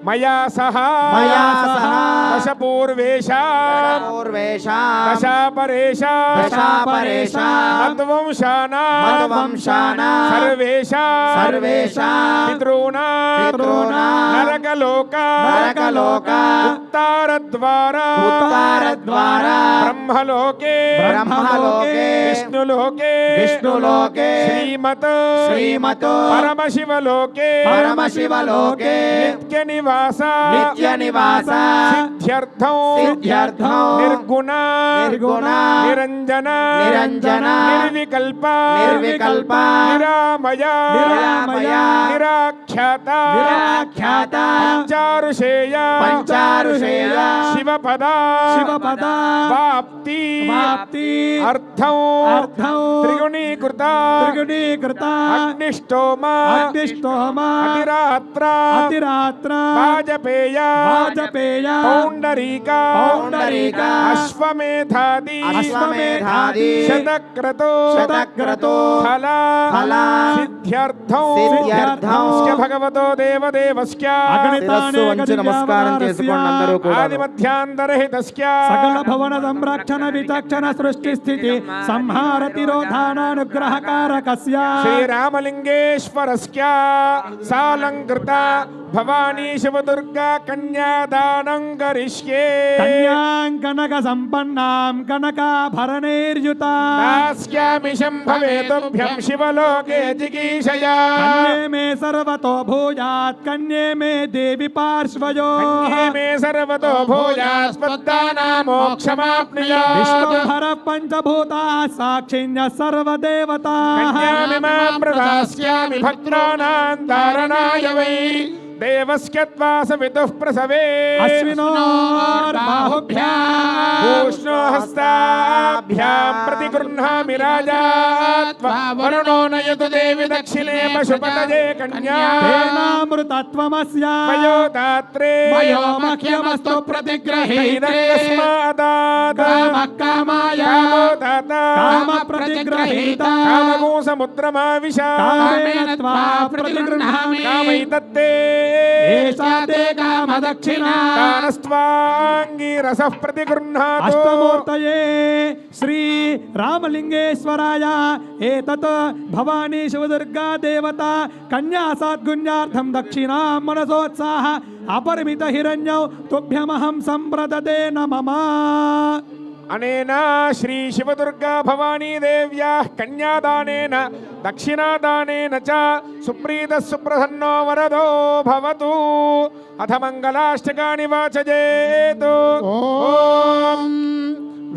S3: మయా సహా
S5: మయా సహ
S3: దశ పూర్వేషాం దశాపరేషాం మద్వంశానాం సర్వేషాం పితॄణాం నరకలోక ఉత్తారద్వారా బ్రహ్మలోకే విష్ణులోకే శ్రీమత్ పరమశివలోకే నిత్య నివాస సిద్ధ్యర్థం నిర్గుణ నిరంజన నిర్వికల్ప నిరామయ నిరాఖ్యాత పంచారుషేయ శివపద వాప్తి అర్థం త్రిగుణీకృత అగ్నిష్టోమ అతిరాత్ర వాజపేయ పౌండరీక అశ్వమేధాది శతక్రతో ఫల సిద్ధ్యర్థం
S5: సిద్ధ్యర్థం
S3: భగవతో దేవదేవస్య
S5: శిరస్సు వంచి నమస్కారం చేసుకోండి అందరూ కూడా.
S3: ఆది మధ్యాంతరహితస్య
S2: సకల భవన సంరక్షణ విచక్షణ సృష్టి స్థితి సంహార తిరోధానానుగ్రహకారకస్య
S3: శ్రీరామలింగేశ్వరస్య సాలంకృత భవానీ శివదుర్గా కన్యాదానం కరిష్యే
S2: కన్యాం కనక సంపన్నాం కనకాభరణైర్యుతా
S3: దాస్యామి శంభవే తుభ్యం శివలోకే జిగీషయా
S2: కన్యే మే సర్వతో భూయాత్ కన్యే మే దేవి పార్శ్వయో
S3: కన్యే మే సర్వతో భూయాస్పద్దానా మోక్షమాప్నుయాత్
S2: విష్ణుహర పంచభూతా సాక్షిణ్య సర్వదేవతా
S3: కన్యామిమాం ప్రదాస్యామి భక్తానాం ధారణాయ వై దేవస్యత్వాస విదుః ప్రసవే
S2: అశ్వినోర్బాహుభ్యాం
S3: భూష్ణో హస్తాభ్యాం ప్రతిగృహ్ణామి రాజా వరుణో నయతు దేవి దక్షిణే పశుపతయే కన్యా
S2: తేనామృతత్వమస్య
S3: వయోదాత్రే
S2: వయోమఖ్యమస్తు ప్రతిగ్రహీతే కామకామాయ కామ ప్రతిగ్రహీత
S3: కామగో సముద్రమావిశ
S2: కామేన త్వా ప్రతిగృహ్ణామి
S3: కామైతత్తే
S2: ఏషా తే కామదక్షిణా
S3: కానస్త్వాంగి రసః ప్రతిగృహ్ణాతు
S2: అష్టమూర్తయే శ్రీ రామలింగేశ్వరాయ ఏతత్ భవానీ శివదుర్గా దేవత కన్యా సద్గుణ్యార్థం దక్షిణా మనసోత్సాహ అపరిమిత హిరణ్యౌ తుభ్యమహం సంప్రదదే నమః.
S3: అనేనా శ్రీ శివదుర్గా భవానీ దేవ్యాః కన్యాదానేన దక్షిణాదానేన చ సుప్రీతః సుప్రసన్నో వరదో భవతు. అథ మంగళాష్టకాని వాచయేత్.
S6: ఓం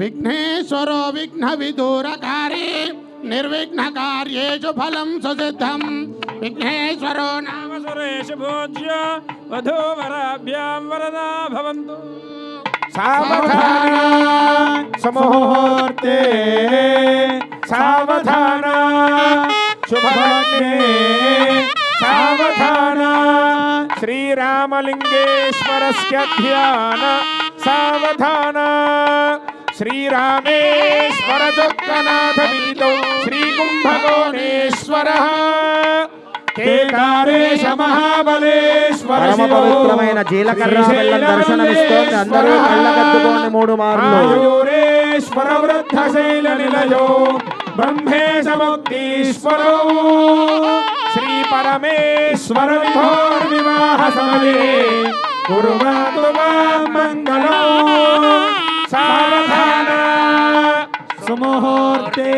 S6: విఘ్నేశ్వరో విఘ్న విదూరకారి నిర్విఘ్న కార్యేషు ఫలం సుసిద్ధం విఘ్నేశ్వరో నామ సురేషు భోజ్య వధూవరాభ్యాం వరదా భవంతు.
S3: సావధాన సమూహూర్తే సావధాన శుభలగ్నే సావధాన శ్రీరామలింగేశ్వరస్య ధ్యాన సావధాన శ్రీరామేశ్వర చొక్కనాథ విదితో శ్రీకుంభకోణేశ్వరః కేదారేశ మహాబలేశ్వర
S5: పరమ పవిత్రమైన జీలకర్ర బెల్లం దర్శనమిస్తోంది. అందరూ కళ్ళకద్దుకోండి 3 మార్లు.
S3: మయూరేశ్వర వృద్ధశైల నిలయో బ్రహ్మేశ ముక్తీశ్వరో శ్రీ పరమేశ్వర వివాహ సమయే కుర్వంతు మాం మంగళం. సావధాన
S2: సుముహూర్తే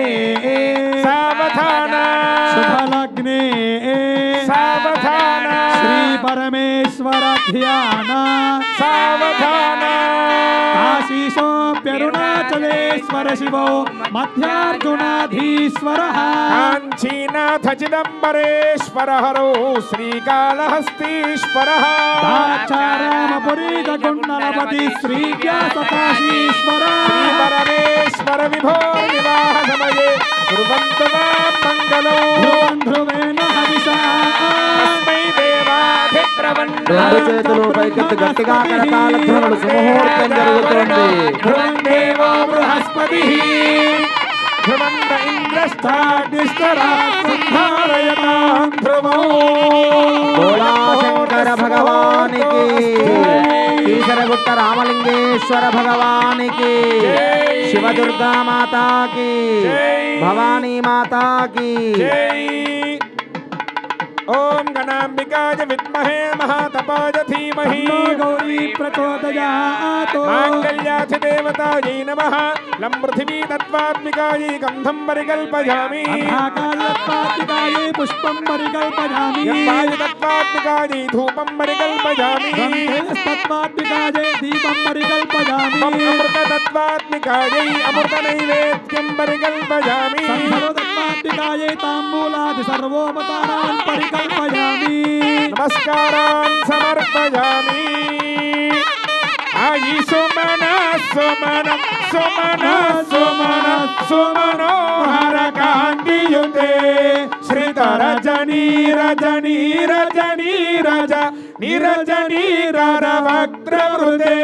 S3: సావధాన
S2: శుభలగ్నే
S3: సావధాన
S2: శ్రీ పరమేశ్వర ధ్యాన
S3: సావధాన
S2: కాశీశోऽప్యరుణాచలేశ్వర శివో మధ్యార్జునాధీశ్వర
S3: కాంచీనాథ చిదంబరేశ్వర హరో శ్రీకాళహస్తీశ్వర
S2: దాక్షారామపురీ జగుండలపతి శ్రీవ్యాసకాశీశ్వర
S3: శ్రీ పరమేశ్వర విభో వివాహ సమయే కుర్వంతు మాం మంగళం.
S2: ధ్రువేణ హవిషా
S3: తస్మై దేవాధిప్రవణ్ణ
S5: 2 చేతులు పైకెత్తి గట్టిగా కరతాళ ధ్వనులు. సుముహూర్తం జరుగుతోంది.
S3: ధ్రువం దేవో బృహస్పతిః ధ్రువంత ఇంద్రస్థాగ్నిష్టరాత్ సంధారయతాం ధ్రువం.
S5: భోళాశంకర భగవానికి కీసరగుట్ట రామలింగేశ్వర భగవానికి శివదుర్గా మాతాకి భవానీ మాతాకి.
S3: జై. ఓం గణాంబికాయ విద్మహే మహాతపాయ ధీమహి
S2: గౌరీ ప్రచోదయాత్
S3: మాంగళ్యాధి దేవతాయై నమః. లం పృథివీ తత్వాత్మికాయై గంధం పరికల్పయామి.
S2: అభాకాయత్వాత్మికాయే పుష్పం పరికల్పయామి
S3: యమ్మాయ తత్వాత్మికాయై ధూపం పరికల్పయామి.
S2: తత్వాత్మికాయే దీపం పరికల్పయామి
S3: మం అమృత తత్వాత్మికాయై అమృత నైవేద్యం పరికల్పయామి.
S2: తత్వాత్మికాయే తాంబూలాది సర్వోపచారాన్ పరికల్పయామి
S3: నమస్కారాన్ సమర్పయామి. ఆయి సుమన సుమన సుమన సుమన సుమనోహర కాంతియుతే శ్రీతరజనీ రజనీ రజనీ రజ నిరజనీ రవక్త్రవృతే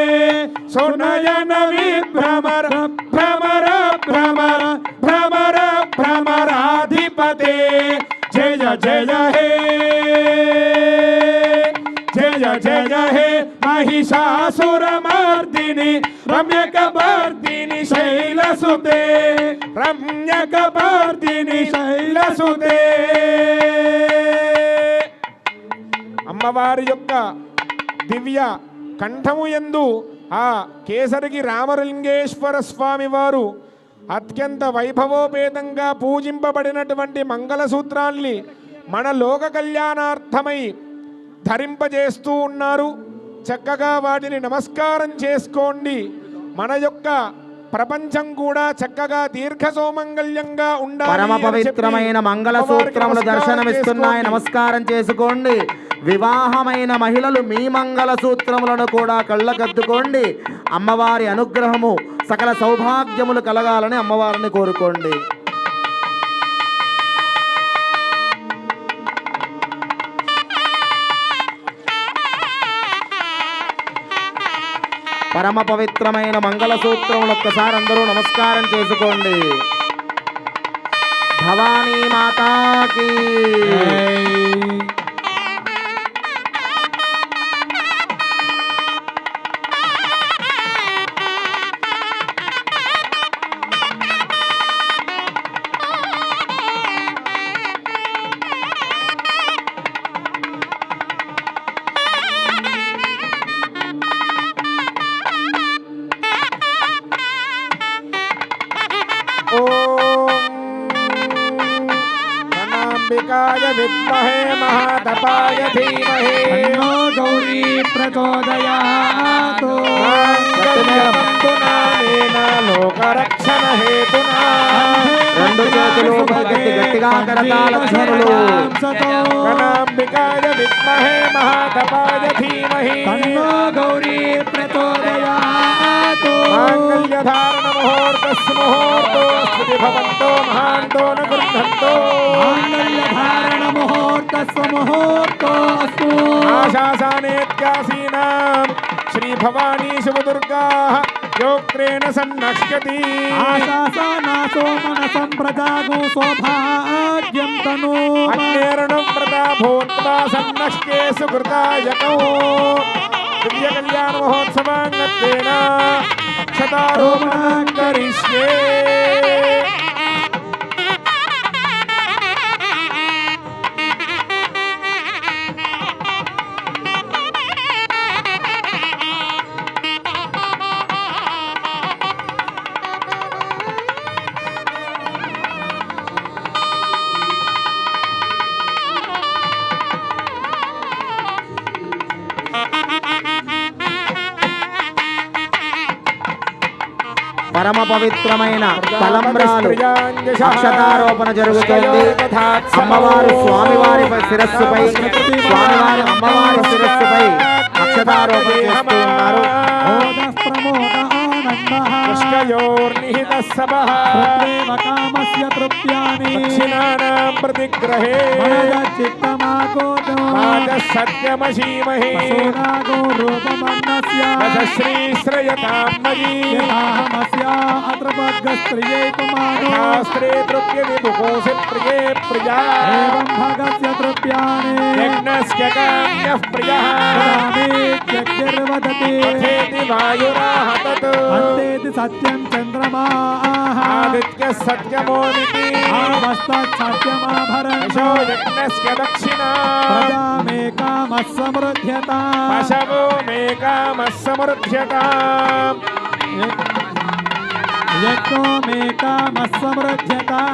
S3: సునయన విభ్రమర భ్రమర భ్రమర భ్రమర భ్రమరాధిపతే జయ జయ హే జయ జయ హే మహిషాసురమర్దిని రమ్యకపర్దిని శైలసుతే రమ్యకపర్దిని శైలసుతే. అమ్మవారి యొక్క దివ్య కంఠము యందు ఆ కేసరికి రామలింగేశ్వర స్వామి వారు అత్యంత వైభవోపేతంగా పూజింపబడినటువంటి మంగళసూత్రాల్ని మన లోక కళ్యాణార్థమై ధరింపజేస్తూ ఉన్నారు. చక్కగా వాటిని నమస్కారం చేసుకోండి. మన యొక్క ప్రపంచం కూడా చక్కగా దీర్ఘ సౌమంగళ్యంగా ఉండాలి.
S5: పరమ పవిత్రమైన మంగళసూత్రములు దర్శనమిస్తున్నాయి, నమస్కారం చేసుకోండి. వివాహమైన మహిళలు మీ మంగళసూత్రములను కూడా కళ్ళకద్దుకోండి. అమ్మవారి అనుగ్రహము సకల సౌభాగ్యములు కలగాలని అమ్మవారిని కోరుకోండి. పరమ పవిత్రమైన మంగళసూత్రములు ఒక్కసారి అందరూ నమస్కారం చేసుకోండి. భవానీ మాతాకి
S3: అంబికాయ విద్మహే మహాతపాయ ధీమహి
S2: తన్నో గౌరీ ప్రచోదయాత్.
S3: లోకరక్షణ హేతునా
S5: రెండు చేతులు పైకెత్తి గట్టిగా కరతాళ ధ్వనులు.
S3: గణాంబికాయ విద్మహే మహాతపాయ ధీమహి
S2: తన్నో గౌరీ ప్రచోదయాత్.
S3: మాంగళ్యధారణ ముహూర్తస్సు ముహూర్తో స్తుతి భవంతో మహాంతో న గృహంతో.
S2: మాంగళ్యధారణ ముహూర్తస్సు ముహూర్తోస్తు.
S3: ఆశాసానేత్యాసీనాం శ్రీ భవానీ శివదుర్గాః యోక్త్రేణ సన్నక్ష్యతి.
S2: ఆశాసానాసో మనసం ప్రజాగో సౌభాగ్యం తనో.
S3: అన్యేరణం వ్రతా భూత్వా సన్నక్ష్యే సుకృతాయకౌ. దివ్య కళ్యాణ మహోత్సవాంగత్వేన అక్షతారోపణం కరిష్యే.
S5: పరమ పవిత్రమైన తలంబ్రాలు అక్షతారోపణ జరుగుతుంది. అమ్మవారు స్వామివారి శిరస్సుపై స్వామివారి అమ్మవారి శిరస్సుపై అక్షతారోపణ చేస్తూ ఉన్నారు.
S2: కామస్య తృప్యాని
S3: ప్రతిగ్రహే సత్యమశీమహే
S2: రూపమన్నస్య
S3: శ్రీశ్రయతామయీ
S2: అత్ర భగస్త్రియై పుమానో
S3: శాస్త్రే తృప్య విభుకోసి ప్రియే ప్రియా
S2: ఏవం భగస్య తృప్యాని
S3: యజ్ఞస్య కామ్యః ప్రియః
S2: యజ్ఞర్వదతి
S3: అథేతి వాయురాః తత్
S2: అంతేతి సత్యం చంద్రమాః
S3: ఆదిత్యః సత్యమోనితి
S2: ఆవస్తత్ సత్యమాభరణం
S3: యశో యజ్ఞస్య దక్షిణా
S2: ప్రజామేకామః సమృద్ధ్యతాం
S3: పశవో మేకామః సమృద్ధ్యతాం
S2: యజ్ఞో మేకామః సమృద్ధ్యతాం.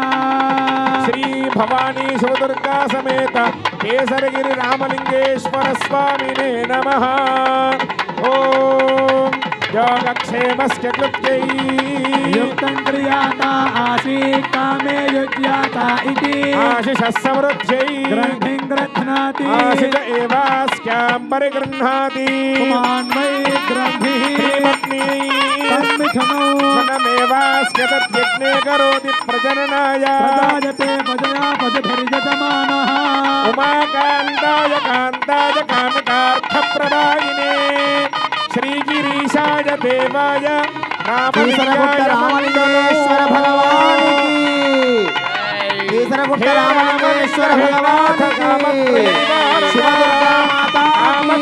S3: శ్రీ భవానీ శివదుర్గా సమేత కేసరగిరి రామలింగేశ్వర స్వామినే నమః. ఓం యోగక్షేమస్య కృత్యై
S2: యుక్తం క్రియాత ఆసీత్ కామే యుజ్యాత ఇతి
S3: ఆశిష సమృద్ధ్యై
S2: గ్రంథిం గ్రథ్నాతి
S3: ఆశిష ఏవాస్యాం పరిగృహ్ణాతి
S2: కుమాన్వై గ్రంథిః
S3: శ్రీపత్ని
S2: తన్మిథునౌ
S3: ధనమేవాస్య తద్యజ్ఞే కరోతి ప్రజననాయ
S2: ప్రజాయతే ప్రజయా ప్రజభిర్యజమానః
S3: ఉమాకాంతాయ కాంతాయ కామితార్థప్రదాయినే శ్రీగిరీశాయ దేవాయ
S5: కేసరగుట్ట రామలింగేశ్వర భగవానికి కీసరగుట్ట రామలింగేశ్వర భగవానికి శివదుర్గా మాతాకి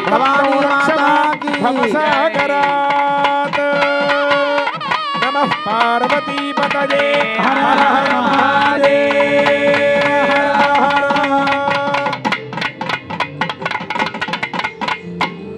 S5: భవానీ మాతాకి
S3: భవసాగరాత్ నమః పార్వతీపతయే హర హర మహాదేవ